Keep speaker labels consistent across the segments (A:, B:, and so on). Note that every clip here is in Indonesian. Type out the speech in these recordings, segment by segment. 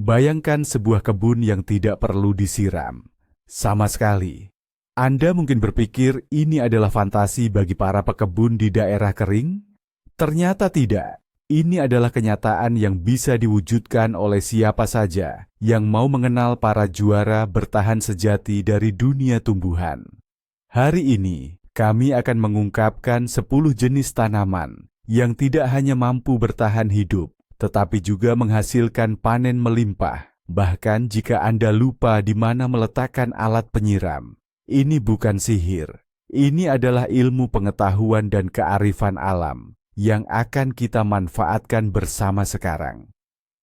A: Bayangkan sebuah kebun yang tidak perlu disiram sama sekali. Anda mungkin berpikir ini adalah fantasi bagi para pekebun di daerah kering? Ternyata tidak. Ini adalah kenyataan yang bisa diwujudkan oleh siapa saja yang mau mengenal para juara bertahan sejati dari dunia tumbuhan. Hari ini, kami akan mengungkapkan 10 jenis tanaman yang tidak hanya mampu bertahan hidup, tetapi juga menghasilkan panen melimpah. Bahkan jika Anda lupa di mana meletakkan alat penyiram. Ini bukan sihir. Ini adalah ilmu pengetahuan dan kearifan alam yang akan kita manfaatkan bersama sekarang.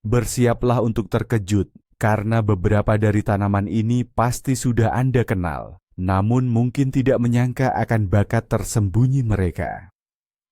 A: Bersiaplah untuk terkejut, karena beberapa dari tanaman ini pasti sudah Anda kenal, namun mungkin tidak menyangka akan bakat tersembunyi mereka.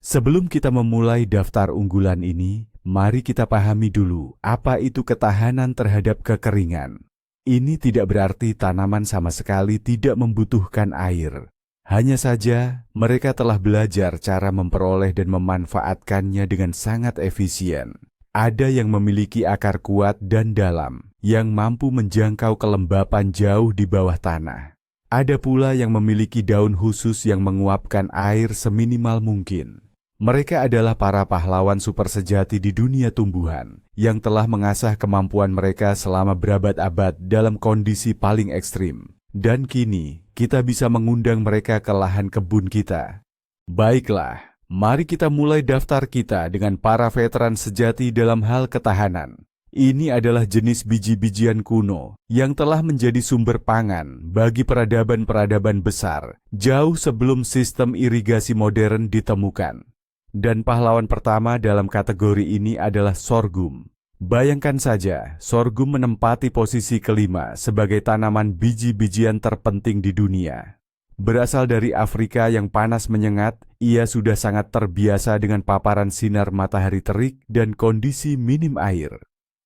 A: Sebelum kita memulai daftar unggulan ini, mari kita pahami dulu apa itu ketahanan terhadap kekeringan. Ini tidak berarti tanaman sama sekali tidak membutuhkan air. Hanya saja, mereka telah belajar cara memperoleh dan memanfaatkannya dengan sangat efisien. Ada yang memiliki akar kuat dan dalam, yang mampu menjangkau kelembapan jauh di bawah tanah. Ada pula yang memiliki daun khusus yang menguapkan air seminimal mungkin. Mereka adalah para pahlawan super sejati di dunia tumbuhan, yang telah mengasah kemampuan mereka selama berabad-abad dalam kondisi paling ekstrim. Dan kini, kita bisa mengundang mereka ke lahan kebun kita. Baiklah, mari kita mulai daftar kita dengan para veteran sejati dalam hal ketahanan. Ini adalah jenis biji-bijian kuno yang telah menjadi sumber pangan bagi peradaban-peradaban besar jauh sebelum sistem irigasi modern ditemukan. Dan pahlawan pertama dalam kategori ini adalah sorghum. Bayangkan saja, sorghum menempati posisi kelima sebagai tanaman biji-bijian terpenting di dunia. Berasal dari Afrika yang panas menyengat, ia sudah sangat terbiasa dengan paparan sinar matahari terik dan kondisi minim air.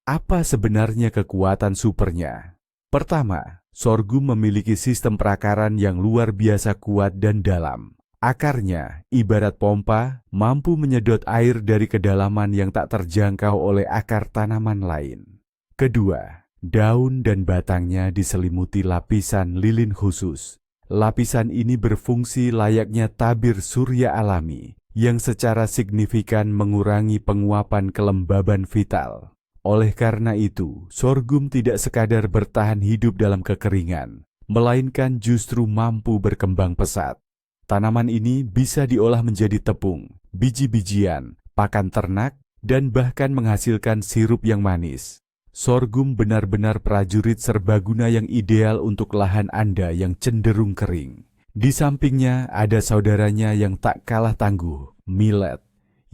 A: Apa sebenarnya kekuatan supernya? Pertama, sorghum memiliki sistem perakaran yang luar biasa kuat dan dalam. Akarnya, ibarat pompa, mampu menyedot air dari kedalaman yang tak terjangkau oleh akar tanaman lain. Kedua, daun dan batangnya diselimuti lapisan lilin khusus. Lapisan ini berfungsi layaknya tabir surya alami, yang secara signifikan mengurangi penguapan kelembaban vital. Oleh karena itu, sorghum tidak sekadar bertahan hidup dalam kekeringan, melainkan justru mampu berkembang pesat. Tanaman ini bisa diolah menjadi tepung, biji-bijian, pakan ternak, dan bahkan menghasilkan sirup yang manis. Sorghum benar-benar prajurit serbaguna yang ideal untuk lahan Anda yang cenderung kering. Di sampingnya ada saudaranya yang tak kalah tangguh, millet.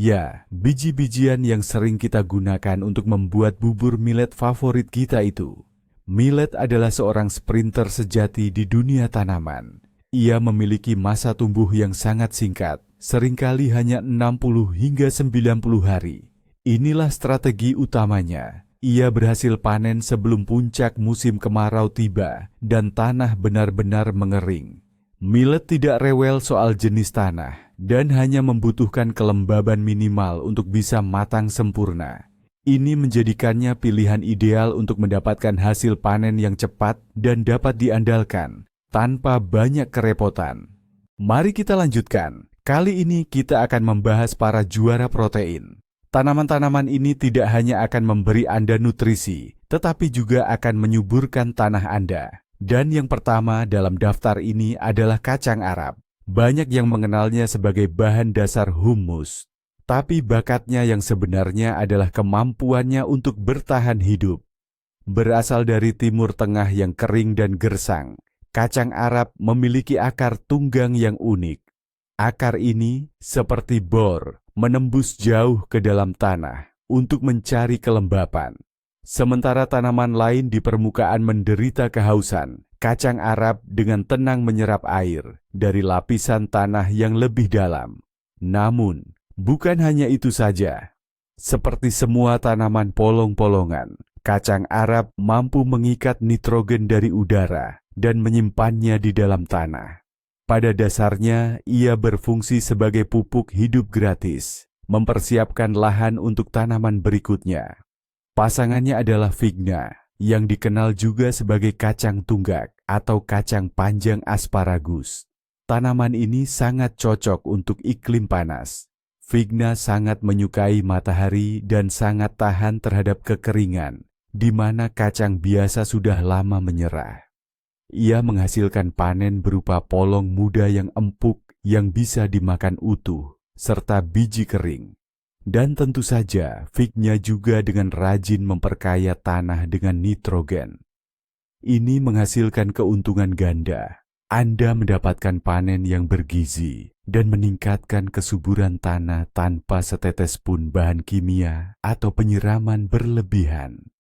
A: Ya, biji-bijian yang sering kita gunakan untuk membuat bubur millet favorit kita itu. Millet adalah seorang sprinter sejati di dunia tanaman. Ia memiliki masa tumbuh yang sangat singkat, seringkali hanya 60 hingga 90 hari. Inilah strategi utamanya. Ia berhasil panen sebelum puncak musim kemarau tiba dan tanah benar-benar mengering. Millet tidak rewel soal jenis tanah dan hanya membutuhkan kelembaban minimal untuk bisa matang sempurna. Ini menjadikannya pilihan ideal untuk mendapatkan hasil panen yang cepat dan dapat diandalkan tanpa banyak kerepotan. Mari kita lanjutkan. Kali ini kita akan membahas para juara protein. Tanaman-tanaman ini tidak hanya akan memberi Anda nutrisi, tetapi juga akan menyuburkan tanah Anda. Dan yang pertama dalam daftar ini adalah kacang Arab. Banyak yang mengenalnya sebagai bahan dasar humus. Tapi bakatnya yang sebenarnya adalah kemampuannya untuk bertahan hidup. Berasal dari Timur Tengah yang kering dan gersang, kacang Arab memiliki akar tunggang yang unik. Akar ini, seperti bor, menembus jauh ke dalam tanah untuk mencari kelembapan. Sementara tanaman lain di permukaan menderita kehausan, kacang Arab dengan tenang menyerap air dari lapisan tanah yang lebih dalam. Namun, bukan hanya itu saja. Seperti semua tanaman polong-polongan, kacang Arab mampu mengikat nitrogen dari udara dan menyimpannya di dalam tanah. Pada dasarnya, ia berfungsi sebagai pupuk hidup gratis, mempersiapkan lahan untuk tanaman berikutnya. Pasangannya adalah Vigna, yang dikenal juga sebagai kacang tunggak atau kacang panjang asparagus. Tanaman ini sangat cocok untuk iklim panas. Vigna sangat menyukai matahari dan sangat tahan terhadap kekeringan, di mana kacang biasa sudah lama menyerah. Ia menghasilkan panen berupa polong muda yang empuk yang bisa dimakan utuh, serta biji kering. Dan tentu saja, Vigna juga dengan rajin memperkaya tanah dengan nitrogen. Ini menghasilkan keuntungan ganda. Anda mendapatkan panen yang bergizi dan meningkatkan kesuburan tanah tanpa setetes pun bahan kimia atau penyiraman berlebihan.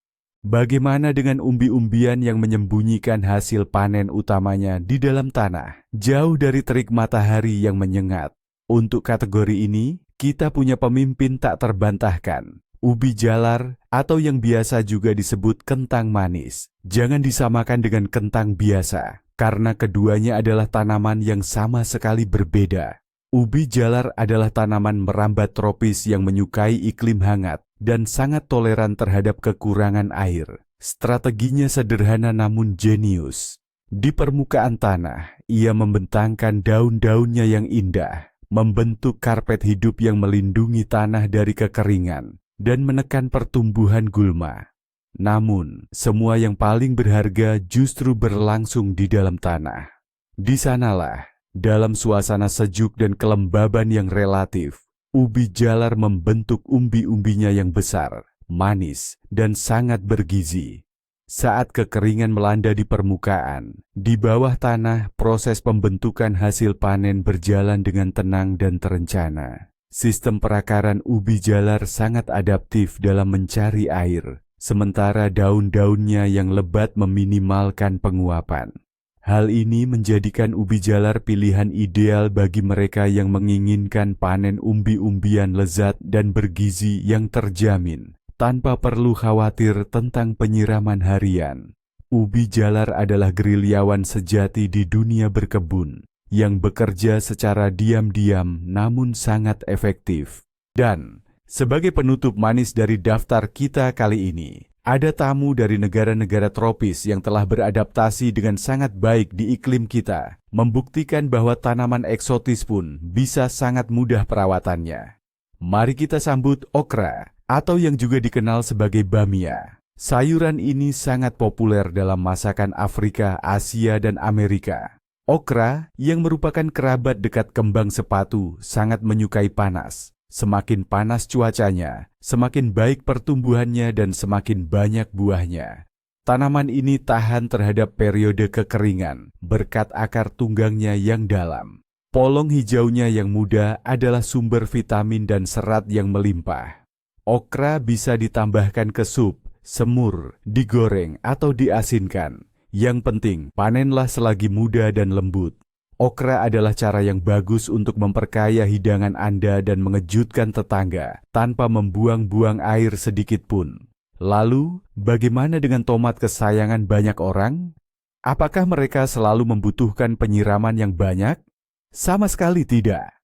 A: Bagaimana dengan umbi-umbian yang menyembunyikan hasil panen utamanya di dalam tanah, jauh dari terik matahari yang menyengat? Untuk kategori ini, kita punya pemimpin tak terbantahkan, ubi jalar atau yang biasa juga disebut kentang manis. Jangan disamakan dengan kentang biasa, karena keduanya adalah tanaman yang sama sekali berbeda. Ubi jalar adalah tanaman merambat tropis yang menyukai iklim hangat dan sangat toleran terhadap kekurangan air. Strateginya sederhana namun jenius. Di permukaan tanah, ia membentangkan daun-daunnya yang indah, membentuk karpet hidup yang melindungi tanah dari kekeringan dan menekan pertumbuhan gulma. Namun, semua yang paling berharga justru berlangsung di dalam tanah. Di sanalah, dalam suasana sejuk dan kelembaban yang relatif, ubi jalar membentuk umbi-umbinya yang besar, manis, dan sangat bergizi. Saat kekeringan melanda di permukaan, di bawah tanah proses pembentukan hasil panen berjalan dengan tenang dan terencana. Sistem perakaran ubi jalar sangat adaptif dalam mencari air, sementara daun-daunnya yang lebat meminimalkan penguapan. Hal ini menjadikan ubi jalar pilihan ideal bagi mereka yang menginginkan panen umbi-umbian lezat dan bergizi yang terjamin, tanpa perlu khawatir tentang penyiraman harian. Ubi jalar adalah gerilyawan sejati di dunia berkebun, yang bekerja secara diam-diam namun sangat efektif. Dan, sebagai penutup manis dari daftar kita kali ini, ada tamu dari negara-negara tropis yang telah beradaptasi dengan sangat baik di iklim kita, membuktikan bahwa tanaman eksotis pun bisa sangat mudah perawatannya. Mari kita sambut okra, atau yang juga dikenal sebagai bamia. Sayuran ini sangat populer dalam masakan Afrika, Asia, dan Amerika. Okra, yang merupakan kerabat dekat kembang sepatu, sangat menyukai panas. Semakin panas cuacanya, semakin baik pertumbuhannya dan semakin banyak buahnya. Tanaman ini tahan terhadap periode kekeringan, berkat akar tunggangnya yang dalam. Polong hijaunya yang muda adalah sumber vitamin dan serat yang melimpah. Okra bisa ditambahkan ke sup, semur, digoreng, atau diasinkan. Yang penting, panenlah selagi muda dan lembut. Okra adalah cara yang bagus untuk memperkaya hidangan Anda dan mengejutkan tetangga, tanpa membuang-buang air sedikit pun. Lalu, bagaimana dengan tomat kesayangan banyak orang? Apakah mereka selalu membutuhkan penyiraman yang banyak? Sama sekali tidak.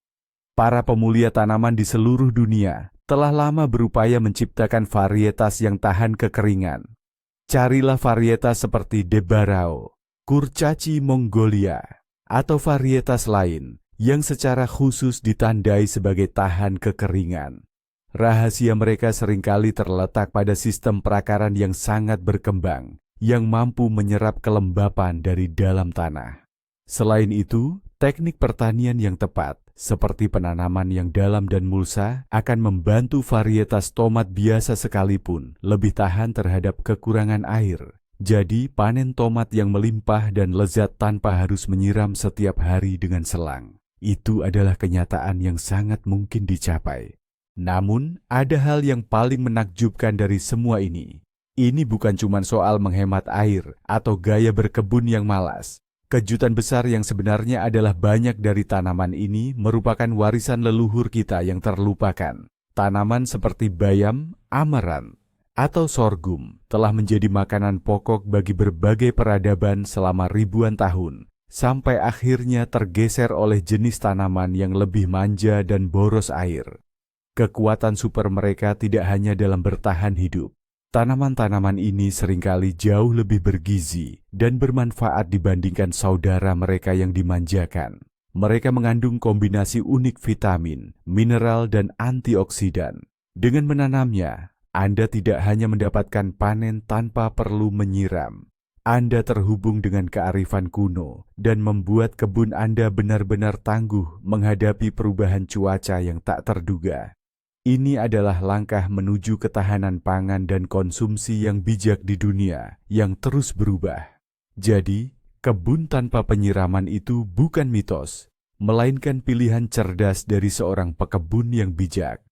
A: Para pemulia tanaman di seluruh dunia telah lama berupaya menciptakan varietas yang tahan kekeringan. Carilah varietas seperti Debarao, Kurcaci Mongolia, atau varietas lain yang secara khusus ditandai sebagai tahan kekeringan. Rahasia mereka seringkali terletak pada sistem perakaran yang sangat berkembang, yang mampu menyerap kelembapan dari dalam tanah. Selain itu, teknik pertanian yang tepat, seperti penanaman yang dalam dan mulsa, akan membantu varietas tomat biasa sekalipun lebih tahan terhadap kekurangan air. Jadi, panen tomat yang melimpah dan lezat tanpa harus menyiram setiap hari dengan selang. Itu adalah kenyataan yang sangat mungkin dicapai. Namun, ada hal yang paling menakjubkan dari semua ini. Ini bukan cuma soal menghemat air atau gaya berkebun yang malas. Kejutan besar yang sebenarnya adalah banyak dari tanaman ini merupakan warisan leluhur kita yang terlupakan. Tanaman seperti bayam, amaranth, atau sorghum telah menjadi makanan pokok bagi berbagai peradaban selama ribuan tahun, sampai akhirnya tergeser oleh jenis tanaman yang lebih manja dan boros air. Kekuatan super mereka tidak hanya dalam bertahan hidup, Tanaman-tanaman ini seringkali jauh lebih bergizi dan bermanfaat dibandingkan saudara mereka yang dimanjakan. Mereka mengandung kombinasi unik vitamin, mineral, dan antioksidan. Dengan menanamnya, Anda tidak hanya mendapatkan panen tanpa perlu menyiram. Anda terhubung dengan kearifan kuno dan membuat kebun Anda benar-benar tangguh menghadapi perubahan cuaca yang tak terduga. Ini adalah langkah menuju ketahanan pangan dan konsumsi yang bijak di dunia yang terus berubah. Jadi, kebun tanpa penyiraman itu bukan mitos, melainkan pilihan cerdas dari seorang pekebun yang bijak.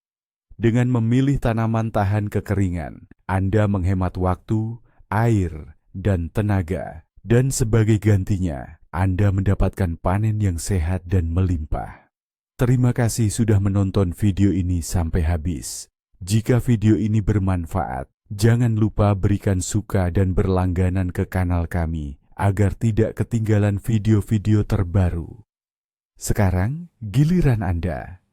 A: Dengan memilih tanaman tahan kekeringan, Anda menghemat waktu, air, dan tenaga. Dan sebagai gantinya, Anda mendapatkan panen yang sehat dan melimpah. Terima kasih sudah menonton video ini sampai habis. Jika video ini bermanfaat, jangan lupa berikan suka dan berlangganan ke kanal kami agar tidak ketinggalan video-video terbaru. Sekarang, giliran Anda.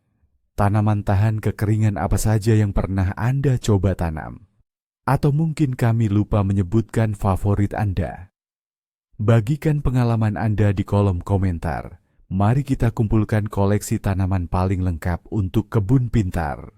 A: Tanaman tahan kekeringan apa saja yang pernah Anda coba tanam? Atau mungkin kami lupa menyebutkan favorit Anda? Bagikan pengalaman Anda di kolom komentar. Mari kita kumpulkan koleksi tanaman paling lengkap untuk kebun pintar.